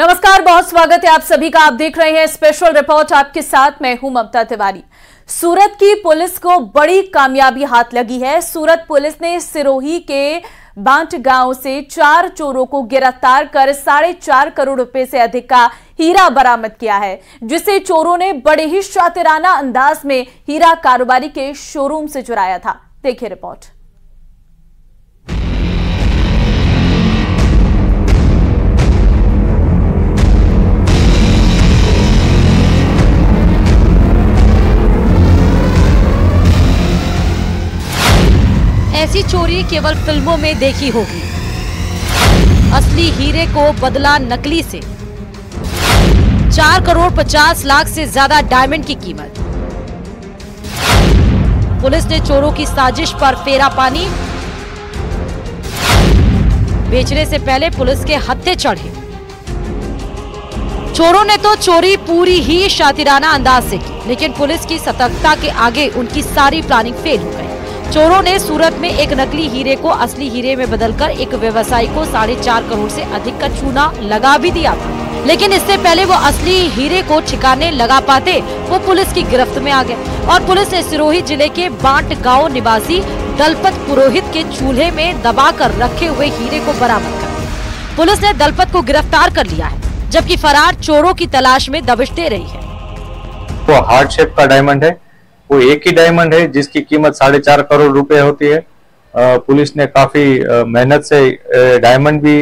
नमस्कार, बहुत स्वागत है आप सभी का। आप देख रहे हैं स्पेशल रिपोर्ट, आपके साथ मैं हूं ममता तिवारी। सूरत की पुलिस को बड़ी कामयाबी हाथ लगी है। सूरत पुलिस ने सिरोही के बांट गांव से 4 चोरों को गिरफ्तार कर 4.5 करोड़ रुपए से अधिक का हीरा बरामद किया है, जिसे चोरों ने बड़े ही शातिराना अंदाज में हीरा कारोबारी के शोरूम से चुराया था। देखिए रिपोर्ट। ऐसी चोरी केवल फिल्मों में देखी होगी। असली हीरे को बदला नकली से। 4 करोड़ 50 लाख से ज्यादा डायमंड की कीमत। पुलिस ने चोरों की साजिश पर फेरा पानी। बेचने से पहले पुलिस के हत्थे चढ़े। चोरों ने तो चोरी पूरी ही शातिराना अंदाज से की, लेकिन पुलिस की सतर्कता के आगे उनकी सारी प्लानिंग फेल हो गई। चोरों ने सूरत में एक नकली हीरे को असली हीरे में बदलकर एक व्यवसायी को 4.5 करोड़ से अधिक का चूना लगा भी दिया था, लेकिन इससे पहले वो असली हीरे को ठिकाने लगा पाते वो पुलिस की गिरफ्त में आ गए और पुलिस ने सिरोही जिले के बांट गांव निवासी दलपत पुरोहित के चूल्हे में दबाकर रखे हुए हीरे को बरामद कर दिया। पुलिस ने दलपत को गिरफ्तार कर लिया है, जबकि फरार चोरों की तलाश में दबिश दे रही है। वो हार्ट शेप का डायमंड है। वो एक ही डायमंड है जिसकी कीमत 4.5 करोड़ रुपए होती है। पुलिस ने काफी मेहनत से डायमंड भी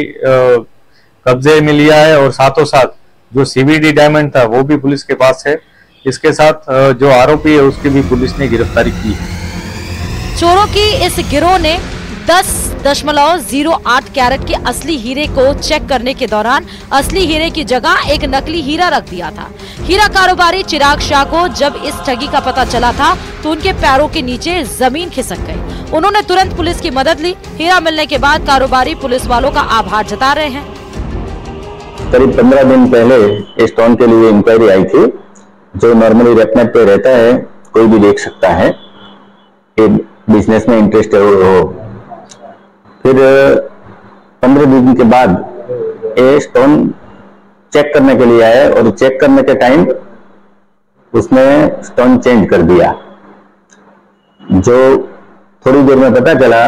कब्जे में लिया है और साथों साथ जो सीवीडी डायमंड था वो भी पुलिस के पास है। इसके साथ जो आरोपी है उसकी भी पुलिस ने गिरफ्तारी की है। चोरों की इस गिरोह ने 10.08 कैरेट के असली हीरे को चेक करने के दौरान असली हीरे की जगह एक नकली हीरा रख दिया था। हीरा कारोबारी चिराग शाह को जब इस ठगी का पता चला था तो उनके पैरों के नीचे जमीन खिसक गई। उन्होंने तुरंत पुलिस की मदद ली। हीरा मिलने के बाद कारोबारी पुलिस वालों का आभार जता रहे हैं। करीब 15 दिन पहले स्टोन के लिए इंक्वायरी आई थी, जो नॉर्मली रेपनेट पे रहता है, कोई भी देख सकता है कि बिजनेस में इंटरेस्ट हो। फिर 15 दिन के बाद ये स्टोन चेक करने के लिए आया और चेक करने के टाइम उसने स्टोन चेंज कर दिया। जो थोड़ी देर में पता चला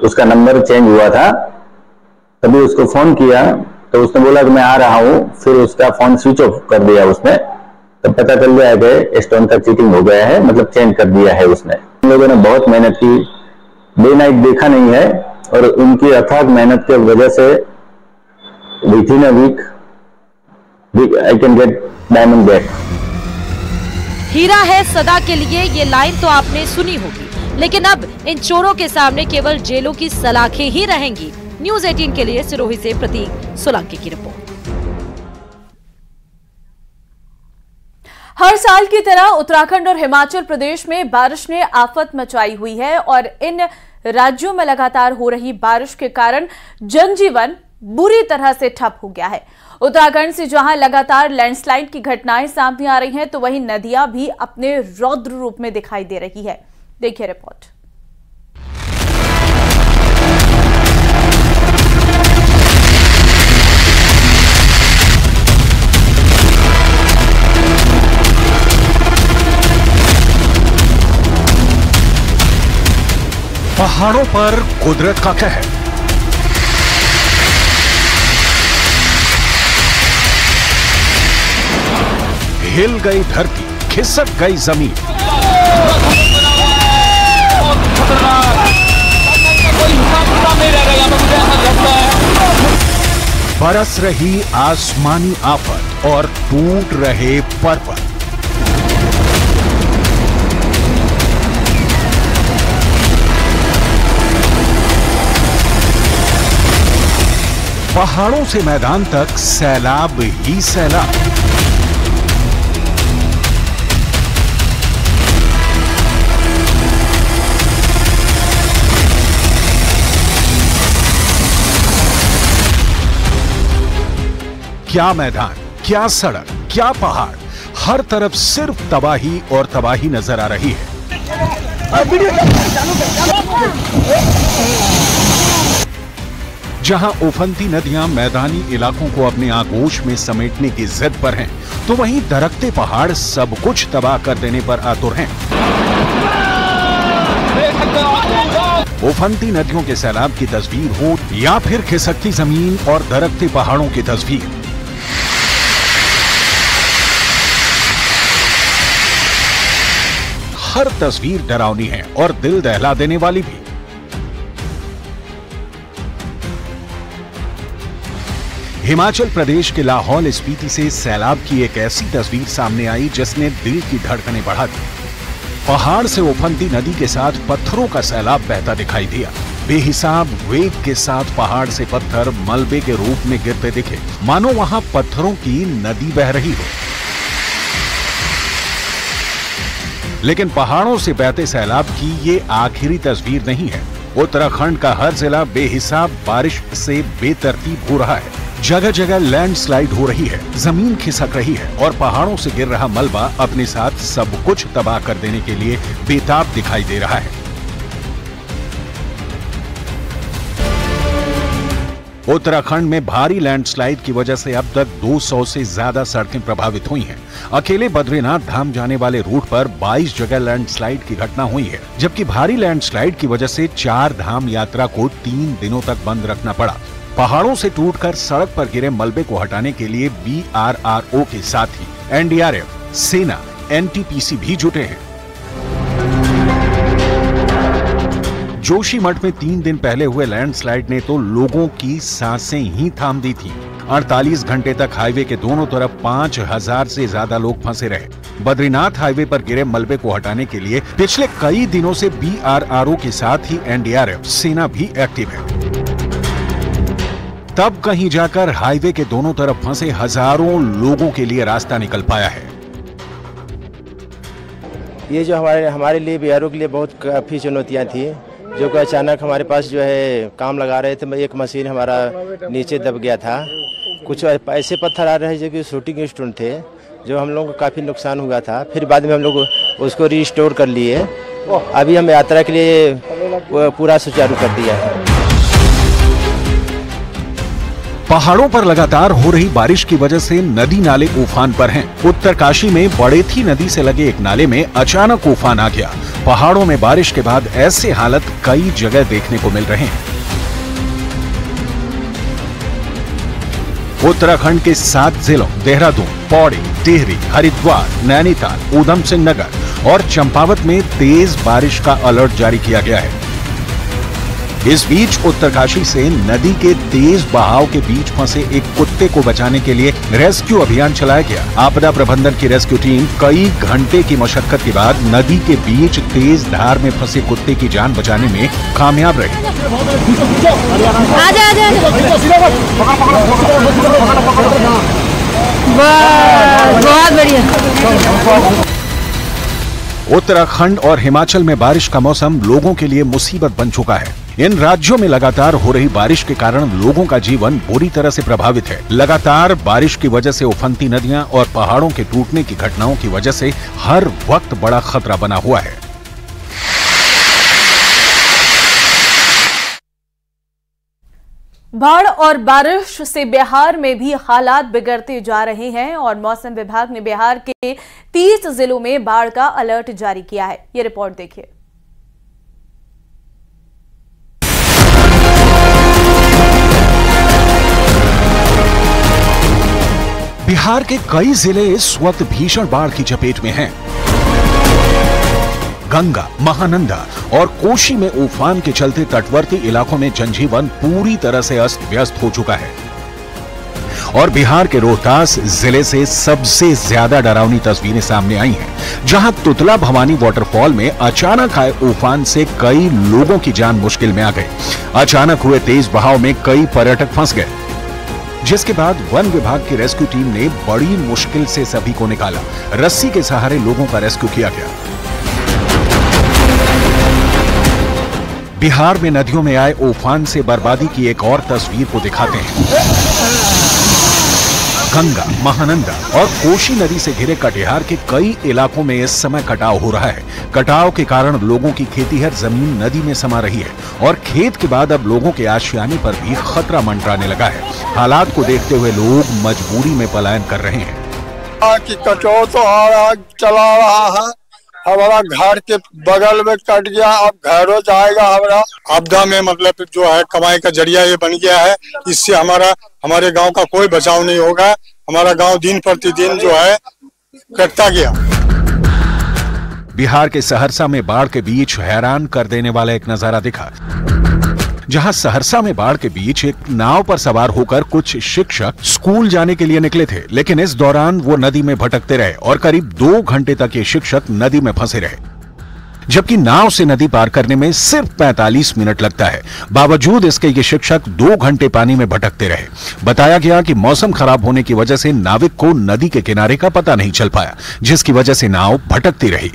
उसका नंबर चेंज हुआ था। तभी उसको फोन किया तो उसने बोला कि मैं आ रहा हूं। फिर उसका फोन स्विच ऑफ कर दिया उसने। तब पता चल गया कि स्टोन का चीटिंग हो गया है, मतलब चेंज कर दिया है उसने। उन लोगों ने बहुत मेहनत की, डे नाइट देखा नहीं है, और उनकी अथाग मेहनत की वजह से within a week I can get diamond back. हीरा है सदा के लिए, ये लाइन तो आपने सुनी होगी, लेकिन अब इन चोरों के सामने केवल जेलों की सलाखें ही रहेंगी। न्यूज़ 18 के लिए सिरोही से प्रतीक सोलंकी की रिपोर्ट। हर साल की तरह उत्तराखंड और हिमाचल प्रदेश में बारिश ने आफत मचाई हुई है और इन राज्यों में लगातार हो रही बारिश के कारण जनजीवन बुरी तरह से ठप हो गया है। उत्तराखंड से जहां लगातार लैंडस्लाइड की घटनाएं सामने आ रही हैं, तो वहीं नदियां भी अपने रौद्र रूप में दिखाई दे रही है। देखिए रिपोर्ट। पहाड़ों पर कुदरत का कहर। हिल गई धरती, खिसक गई जमीन। बरस रही आसमानी आफत और टूट रहे पर्वत। पहाड़ों से मैदान तक सैलाब ही सैलाब। क्या मैदान, क्या सड़क, क्या पहाड़, हर तरफ सिर्फ तबाही और तबाही नजर आ रही है। जहां उफनती नदियां मैदानी इलाकों को अपने आगोश में समेटने की जिद पर हैं, तो वहीं दरकते पहाड़ सब कुछ तबाह कर देने पर आतुर हैं। उफनती नदियों के सैलाब की तस्वीर हो या फिर खिसकती जमीन और दरकते पहाड़ों की तस्वीर, हर तस्वीर डरावनी है और दिल दहला देने वाली भी। हिमाचल प्रदेश के लाहौल स्पीति से सैलाब की एक ऐसी तस्वीर सामने आई जिसने दिल की धड़कनें बढ़ा दी। पहाड़ से उफनती नदी के साथ पत्थरों का सैलाब बहता दिखाई दिया। बेहिसाब वेग के साथ पहाड़ से पत्थर मलबे के रूप में गिरते दिखे, मानो वहां पत्थरों की नदी बह रही हो। लेकिन पहाड़ों से बहते सैलाब की ये आखिरी तस्वीर नहीं है। उत्तराखंड का हर जिला बेहिसाब बारिश से बेतरतीब हो रहा है। जगह जगह लैंडस्लाइड हो रही है, जमीन खिसक रही है और पहाड़ों से गिर रहा मलबा अपने साथ सब कुछ तबाह कर देने के लिए बेताब दिखाई दे रहा है। उत्तराखंड में भारी लैंडस्लाइड की वजह से अब तक 200 से ज्यादा सड़कें प्रभावित हुई हैं। अकेले बद्रीनाथ धाम जाने वाले रूट पर 22 जगह लैंडस्लाइड की घटना हुई है, जबकि भारी लैंडस्लाइड की वजह से 4 धाम यात्रा को 3 दिनों तक बंद रखना पड़ा। पहाड़ों से टूटकर सड़क पर गिरे मलबे को हटाने के लिए BRRO के साथ ही NDRF, सेना, NTPC भी जुटे हैं। जोशीमठ में 3 दिन पहले हुए लैंडस्लाइड ने तो लोगों की सांसें ही थाम दी थी। 48 घंटे तक हाईवे के दोनों तरफ 5000 से ज्यादा लोग फंसे रहे। बद्रीनाथ हाईवे पर गिरे मलबे को हटाने के लिए पिछले कई दिनों से BRRO के साथ ही NDRF, सेना भी एक्टिव है। तब कहीं जाकर हाईवे के दोनों तरफ फंसे हजारों लोगों के लिए रास्ता निकल पाया है। ये जो हमारे लिए BRRO के लिए बहुत काफ़ी चुनौतियां थी, जो कि अचानक हमारे पास जो है काम लगा रहे थे, एक मशीन हमारा नीचे दब गया था। कुछ ऐसे पत्थर आ रहे हैं जो कि शूटिंग स्टोन थे, जो हम लोगों को काफ़ी नुकसान हुआ था। फिर बाद में हम लोग उसको रिस्टोर कर लिए। अभी हम यात्रा के लिए पूरा सुचारू कर दिया है। पहाड़ों पर लगातार हो रही बारिश की वजह से नदी नाले उफान पर हैं। उत्तरकाशी में बड़ेथी नदी से लगे एक नाले में अचानक उफान आ गया। पहाड़ों में बारिश के बाद ऐसे हालत कई जगह देखने को मिल रहे हैं। उत्तराखंड के 7 जिलों देहरादून, पौड़ी, टिहरी, हरिद्वार, नैनीताल, ऊधम सिंह नगर और चंपावत में तेज बारिश का अलर्ट जारी किया गया है। इस बीच उत्तरकाशी से नदी के तेज बहाव के बीच फंसे एक कुत्ते को बचाने के लिए रेस्क्यू अभियान चलाया गया। आपदा प्रबंधन की रेस्क्यू टीम कई घंटे की मशक्कत के बाद नदी के बीच तेज धार में फंसे कुत्ते की जान बचाने में कामयाब रही। बहुत बढ़िया। उत्तराखंड और हिमाचल में बारिश का मौसम लोगों के लिए मुसीबत बन चुका है। इन राज्यों में लगातार हो रही बारिश के कारण लोगों का जीवन बुरी तरह से प्रभावित है। लगातार बारिश की वजह से उफनती नदियां और पहाड़ों के टूटने की घटनाओं की वजह से हर वक्त बड़ा खतरा बना हुआ है। बाढ़ और बारिश से बिहार में भी हालात बिगड़ते जा रहे हैं और मौसम विभाग ने बिहार के 30 जिलों में बाढ़ का अलर्ट जारी किया है। ये रिपोर्ट देखिए। बिहार के कई जिले इस वक्त भीषण बाढ़ की चपेट में हैं। गंगा, महानंदा और कोशी में उफान के चलते तटवर्ती इलाकों में जनजीवन पूरी तरह से अस्त व्यस्त हो चुका है। और बिहार के रोहतास जिले से सबसे ज्यादा डरावनी तस्वीरें सामने आई हैं, जहां तुतला भवानी वाटरफॉल में अचानक आए उफान से कई लोगों की जान मुश्किल में आ गई। अचानक हुए तेज बहाव में कई पर्यटक फंस गए, जिसके बाद वन विभाग की रेस्क्यू टीम ने बड़ी मुश्किल से सभी को निकाला। रस्सी के सहारे लोगों का रेस्क्यू किया गया। बिहार में नदियों में आए उफान से बर्बादी की एक और तस्वीर को दिखाते हैं। गंगा, महानंदा और कोशी नदी से घिरे कटिहार के कई इलाकों में इस समय कटाव हो रहा है। कटाव के कारण लोगों की खेतीहर जमीन नदी में समा रही है और खेत के बाद अब लोगों के आशियाने पर भी खतरा मंडराने लगा है। हालात को देखते हुए लोग मजबूरी में पलायन कर रहे हैं। कि कटो तो चला रहा है, हमारा घर के बगल में कट गया, अब घरों जाएगा हमारा। आपदा में मतलब जो है कमाई का जरिया ये बन गया है। इससे हमारे गांव का कोई बचाव नहीं होगा। हमारा गांव दिन प्रतिदिन जो है कटता गया। बिहार के सहरसा में बाढ़ के बीच हैरान कर देने वाला एक नजारा दिखा, जहां सहरसा में बाढ़ के बीच एक नाव पर सवार होकर कुछ शिक्षक स्कूल जाने के लिए निकले थे, लेकिन इस दौरान वो नदी में भटकते रहे और करीब 2 घंटे तक ये शिक्षक नदी में फंसे रहे, जबकि नाव से नदी पार करने में सिर्फ 45 मिनट लगता है। बावजूद इसके ये शिक्षक 2 घंटे पानी में भटकते रहे। बताया गया कि मौसम खराब होने की वजह से नाविक को नदी के किनारे का पता नहीं चल पाया, जिसकी वजह से नाव भटकती रही।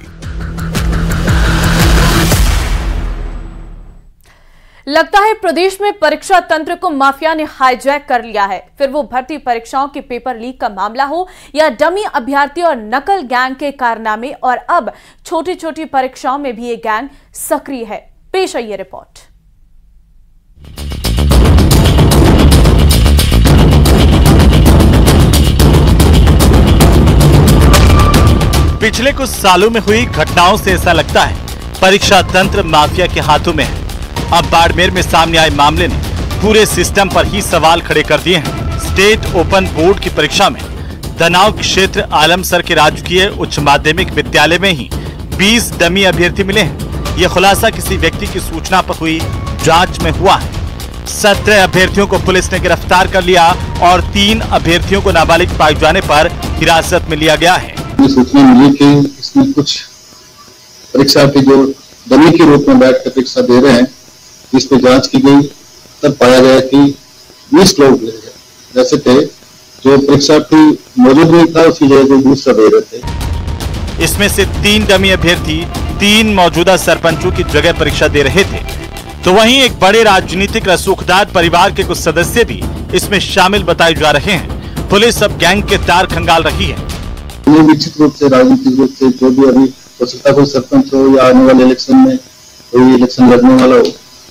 लगता है प्रदेश में परीक्षा तंत्र को माफिया ने हाईजैक कर लिया है। फिर वो भर्ती परीक्षाओं के पेपर लीक का मामला हो या डमी अभ्यर्थी और नकल गैंग के कारनामे, और अब छोटी छोटी परीक्षाओं में भी ये गैंग सक्रिय है। पेश है ये रिपोर्ट। पिछले कुछ सालों में हुई घटनाओं से ऐसा लगता है परीक्षा तंत्र माफिया के हाथों में है। अब बाड़मेर में सामने आए मामले ने पूरे सिस्टम पर ही सवाल खड़े कर दिए हैं। स्टेट ओपन बोर्ड की परीक्षा में दनाव क्षेत्र आलमसर के राजकीय उच्च माध्यमिक विद्यालय में ही 20 डमी अभ्यर्थी मिले हैं। ये खुलासा किसी व्यक्ति की सूचना पर हुई जांच में हुआ है। 17 अभ्यर्थियों को पुलिस ने गिरफ्तार कर लिया और 3 अभ्यर्थियों को नाबालिग पाए जाने पर हिरासत में लिया गया है। सूचना मिली कि इसमें कुछ परीक्षा की जो डमी के रूप में बैठ कर परीक्षा दे रहे हैं, इस पे जांच की गई, तब पाया गया कि 20 लोग ऐसे थे जो परीक्षार्थी मौजूद नहीं था, उसकी जगह कोई दूसरा दे रहे थे। इसमें से 3 डमी अभ्यर्थी 3 मौजूदा सरपंचों की जगह परीक्षा दे रहे थे। तो वहीं एक बड़े राजनीतिक रसूखदार परिवार के कुछ सदस्य भी इसमें शामिल बताए जा रहे हैं। पुलिस अब गैंग के तार खंगाल रही है। निश्चित रूप से राजनीतिक रूप से जो भी अभी हो सकता है, कोई सरपंच हो या आने वाले इलेक्शन में कोई इलेक्शन लड़ने वाला हो,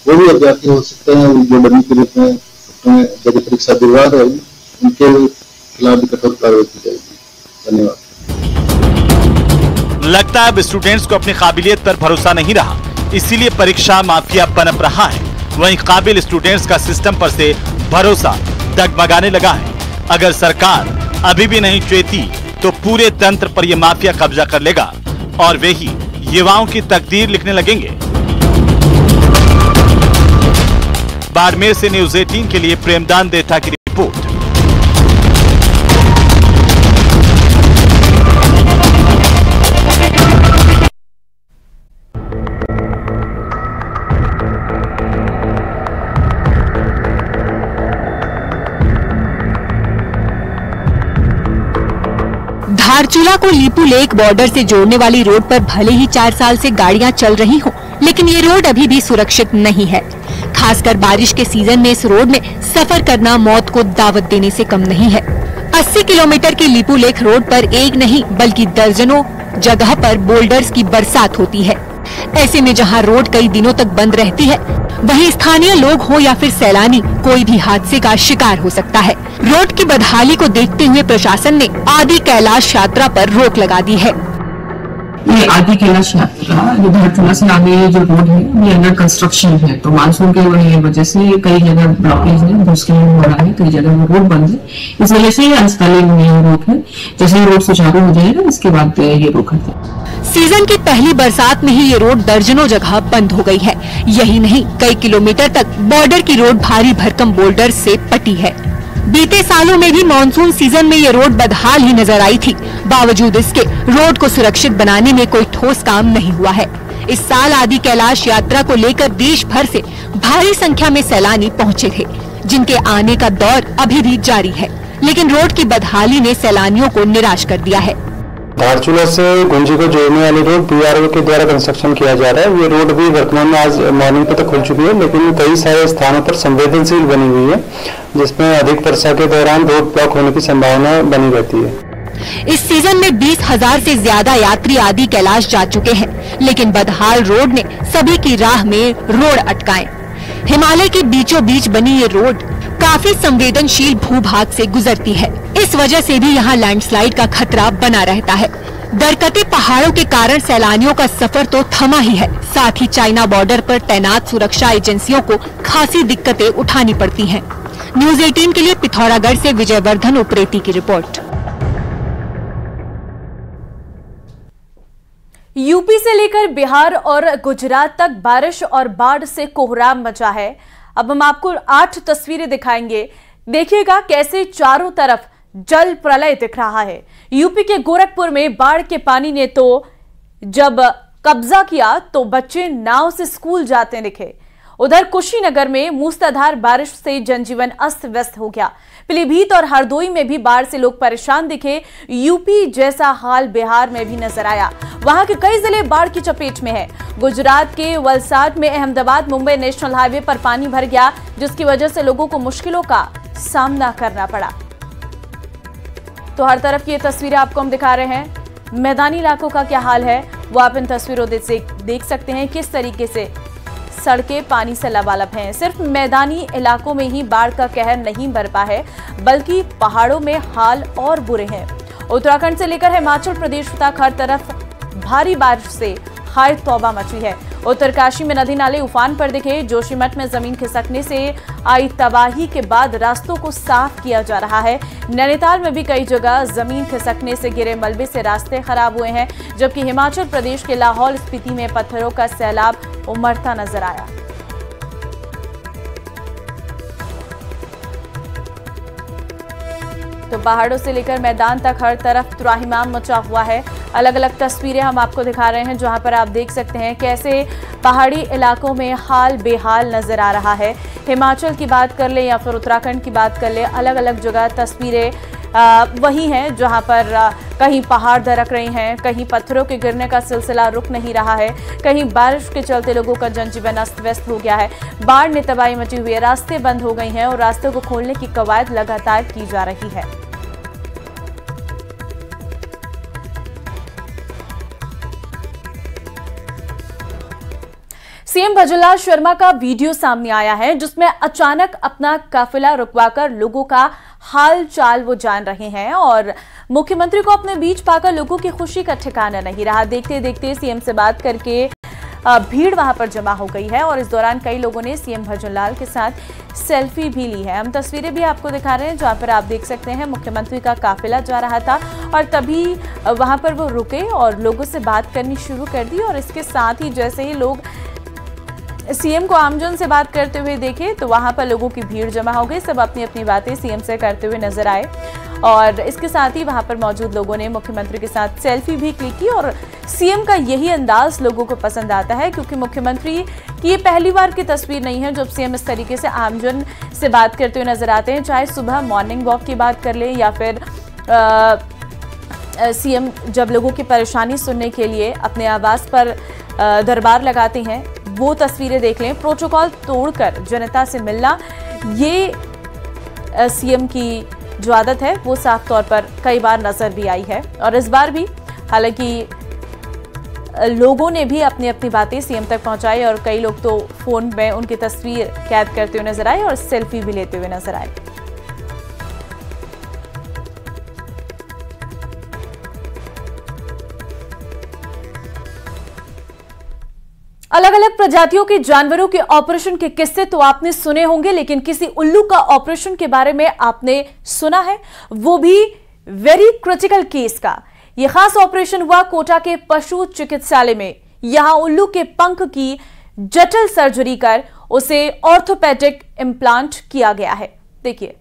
वो भी अभ्यर्थी हो सकते हैं जो डमी के रूप में जगह परीक्षा दिलवा रहे हैं, उनके खिलाफ भी कठोर कार्रवाई की जाएगी। धन्यवाद। लगता है अब स्टूडेंट्स को अपनी काबिलियत पर भरोसा नहीं रहा, इसीलिए परीक्षा माफिया पनप रहा है। वहीं काबिल स्टूडेंट्स का सिस्टम पर से भरोसा डगमगाने लगा है। अगर सरकार अभी भी नहीं चेती तो पूरे तंत्र पर यह माफिया कब्जा कर लेगा और वे ही युवाओं की तकदीर लिखने लगेंगे। बाड़मेर से न्यूज़ 18 के लिए प्रेमदान देथा की रिपोर्ट। धारचूला को लीपू लेक बॉर्डर से जोड़ने वाली रोड पर भले ही 4 साल से गाड़ियां चल रही हों, लेकिन ये रोड अभी भी सुरक्षित नहीं है। खासकर बारिश के सीजन में इस रोड में सफर करना मौत को दावत देने से कम नहीं है। 80 किलोमीटर की लीपू लेक रोड पर एक नहीं बल्कि दर्जनों जगह पर बोल्डर्स की बरसात होती है। ऐसे में जहां रोड कई दिनों तक बंद रहती है, वहीं स्थानीय लोग हो या फिर सैलानी कोई भी हादसे का शिकार हो सकता है। रोड की बदहाली को देखते हुए प्रशासन ने आदि कैलाश यात्रा पर रोक लगा दी है। ये आदि कैलाश यात्रा ये धारचूला से आगे ये जो रोड है ये अंडर कंस्ट्रक्शन है, तो मानसून के वजह से कई जगह ब्लॉकेज है, भूस्खलन हो रहा है, कई जगह रोड बंद है। इस वजह से ये अनस्थायी रोड है। जैसे रोड सुचारू हो जाएगा इसके बाद ये रोक हटे। सीजन की पहली बरसात में ही ये रोड दर्जनों जगह बंद हो गई है। यही नहीं, कई किलोमीटर तक बॉर्डर की रोड भारी भरकम बोल्डर से पटी है। बीते सालों में भी मानसून सीजन में ये रोड बदहाल ही नजर आई थी। बावजूद इसके रोड को सुरक्षित बनाने में कोई ठोस काम नहीं हुआ है। इस साल आदि कैलाश यात्रा को लेकर देश भर से भारी संख्या में सैलानी पहुंचे थे, जिनके आने का दौर अभी भी जारी है, लेकिन रोड की बदहाली ने सैलानियों को निराश कर दिया है। धारचूला से गुंजी को जोड़ने वाली रोड बीआरओ के द्वारा कंस्ट्रक्शन किया जा रहा है। ये रोड भी वर्तमान में आज मॉर्निंग पे तो खुल चुकी है, लेकिन कई सारे स्थानों पर संवेदनशील बनी हुई है, जिसमें अधिक वर्षा के दौरान रोड ब्लॉक होने की संभावना बनी रहती है। इस सीजन में 20,000 से ज्यादा यात्री आदि कैलाश जा चुके हैं, लेकिन बदहाल रोड ने सभी की राह में रोड अटकाए। हिमालय के बीचों बीच बनी ये रोड काफी संवेदनशील भूभाग से गुजरती है। इस वजह से भी यहाँ लैंडस्लाइड का खतरा बना रहता है। दरकते पहाड़ों के कारण सैलानियों का सफर तो थमा ही है, साथ ही चाइना बॉर्डर पर तैनात सुरक्षा एजेंसियों को खासी दिक्कतें उठानी पड़ती हैं। न्यूज 18 के लिए पिथौरागढ़ से विजयवर्धन उप्रेती की रिपोर्ट। यूपी से लेकर बिहार और गुजरात तक बारिश और बाढ़ से कोहराम मचा है। अब हम आपको 8 तस्वीरें दिखाएंगे। देखिएगा कैसे चारों तरफ जल प्रलय दिख रहा है। यूपी के गोरखपुर में बाढ़ के पानी ने तो जब कब्जा किया तो बच्चे नाव से स्कूल जाते दिखे। उधर कुशीनगर में मूसलाधार बारिश से जनजीवन अस्त व्यस्त हो गया। पीलीभीत और हरदोई में भी बाढ़ से लोग परेशान दिखे। यूपी जैसा हाल बिहार में भी नजर आया। वहां के कई जिले बाढ़ की चपेट में है। गुजरात के वलसाड में अहमदाबाद मुंबई नेशनल हाईवे पर पानी भर गया, जिसकी वजह से लोगों को मुश्किलों का सामना करना पड़ा। तो हर तरफ की ये तस्वीरें आपको हम दिखा रहे हैं। मैदानी इलाकों का क्या हाल है वो आप इन तस्वीरों से देख सकते हैं। किस तरीके से सड़कें पानी से लबालब हैं। सिर्फ मैदानी इलाकों में ही बाढ़ का कहर नहीं बरपा है, बल्कि पहाड़ों में हाल और बुरे हैं। उत्तराखंड से लेकर हिमाचल प्रदेश तक हर तरफ भारी बारिश से हाय तौबा मची है। उत्तरकाशी में नदी नाले उफान पर दिखे। जोशीमठ में जमीन खिसकने से आई तबाही के बाद रास्तों को साफ किया जा रहा है। नैनीताल में भी कई जगह जमीन खिसकने से गिरे मलबे से रास्ते खराब हुए हैं, जबकि हिमाचल प्रदेश के लाहौल स्पीति में पत्थरों का सैलाब उमड़ता नजर आया। तो पहाड़ों से लेकर मैदान तक हर तरफ त्राहिमाम मचा हुआ है। अलग अलग तस्वीरें हम आपको दिखा रहे हैं, जहां पर आप देख सकते हैं कैसे पहाड़ी इलाकों में हाल बेहाल नजर आ रहा है। हिमाचल की बात कर ले या फिर उत्तराखंड की बात कर ले, अलग अलग जगह तस्वीरें वही हैं, जहां पर कहीं पहाड़ दरक रहे हैं, कहीं पत्थरों के गिरने का सिलसिला रुक नहीं रहा है, कहीं बारिश के चलते लोगों का जनजीवन अस्त व्यस्त हो गया है। बाढ़ ने तबाही मची हुई है, रास्ते बंद हो गई हैं और रास्तों को खोलने की कवायद लगातार की जा रही है। सीएम भजनलाल शर्मा का वीडियो सामने आया है, जिसमें अचानक अपना काफिला रुकवाकर लोगों का हाल चाल वो जान रहे हैं और मुख्यमंत्री को अपने बीच पाकर लोगों की खुशी का ठिकाना नहीं रहा। देखते देखते सीएम से बात करके भीड़ वहां पर जमा हो गई है और इस दौरान कई लोगों ने सीएम भजनलाल के साथ सेल्फी भी ली है। हम तस्वीरें भी आपको दिखा रहे हैं, जहां पर आप देख सकते हैं मुख्यमंत्री का काफिला जा रहा था और तभी वहां पर वो रुके और लोगों से बात करनी शुरू कर दी। और इसके साथ ही जैसे ही लोग सीएम को आमजन से बात करते हुए देखे तो वहां पर लोगों की भीड़ जमा हो गई। सब अपनी अपनी बातें सीएम से करते हुए नजर आए और इसके साथ ही वहां पर मौजूद लोगों ने मुख्यमंत्री के साथ सेल्फी भी क्लिक की। और सीएम का यही अंदाज लोगों को पसंद आता है, क्योंकि मुख्यमंत्री की ये पहली बार की तस्वीर नहीं है जब सीएम इस तरीके से आमजन से बात करते हुए नजर आते हैं। चाहे सुबह मॉर्निंग वॉक की बात कर ले या फिर सीएम जब लोगों की परेशानी सुनने के लिए अपने आवास पर दरबार लगाते हैं, वो तस्वीरें देख लें। प्रोटोकॉल तोड़कर जनता से मिलना, ये सीएम की जो आदत है वो साफ तौर पर कई बार नजर भी आई है। और इस बार भी हालांकि लोगों ने भी अपनी अपनी बातें सीएम तक पहुंचाई और कई लोग तो फोन में उनकी तस्वीर कैद करते हुए नजर आए और सेल्फी भी लेते हुए नजर आए। अलग अलग प्रजातियों के जानवरों के ऑपरेशन के किस्से तो आपने सुने होंगे, लेकिन किसी उल्लू का ऑपरेशन के बारे में आपने सुना है, वो भी वेरी क्रिटिकल केस का। यह खास ऑपरेशन हुआ कोटा के पशु चिकित्सालय में। यहां उल्लू के पंख की जटिल सर्जरी कर उसे ऑर्थोपेडिक इम्प्लांट किया गया है। देखिए,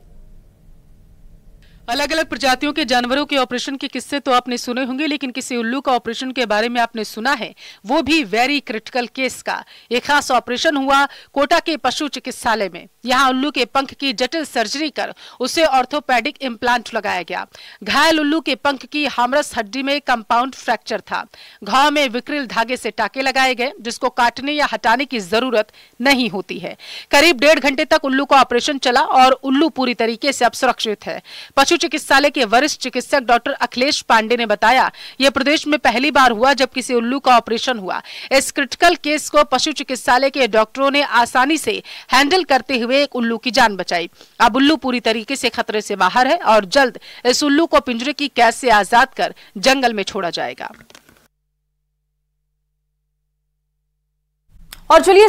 अलग अलग प्रजातियों के जानवरों के ऑपरेशन के किस्से तो आपने सुने होंगे, लेकिन किसी उल्लू का ऑपरेशन के बारे में आपने सुना है, वो भी वेरी क्रिटिकल केस का। एक खास ऑपरेशन हुआ कोटा के पशु चिकित्सालय में। यहाँ उल्लू के पंख की जटिल सर्जरी कर उसे ऑर्थोपेडिक इम्प्लांट लगाया गया। घायल उल्लू के पंख की हामरस हड्डी में कंपाउंड फ्रैक्चर था। घाव में विक्रिल धागे से टाके लगाए गए, जिसको काटने या हटाने की जरूरत नहीं होती है। करीब 1.5 घंटे तक उल्लू का ऑपरेशन चला और उल्लू पूरी तरीके से अब सुरक्षित है। पशु पशु चिकित्सालय के वरिष्ठ चिकित्सक डॉक्टर अखिलेश पांडे ने बताया, यह प्रदेश में पहली बार हुआ जब किसी उल्लू का ऑपरेशन हुआ। इस क्रिटिकल केस को पशु चिकित्सालय के डॉक्टरों ने आसानी से हैंडल करते हुए एक उल्लू की जान बचाई। अब उल्लू पूरी तरीके से खतरे से बाहर है और जल्द इस उल्लू को पिंजरे की कैद से आजाद कर जंगल में छोड़ा जाएगा। और चलिए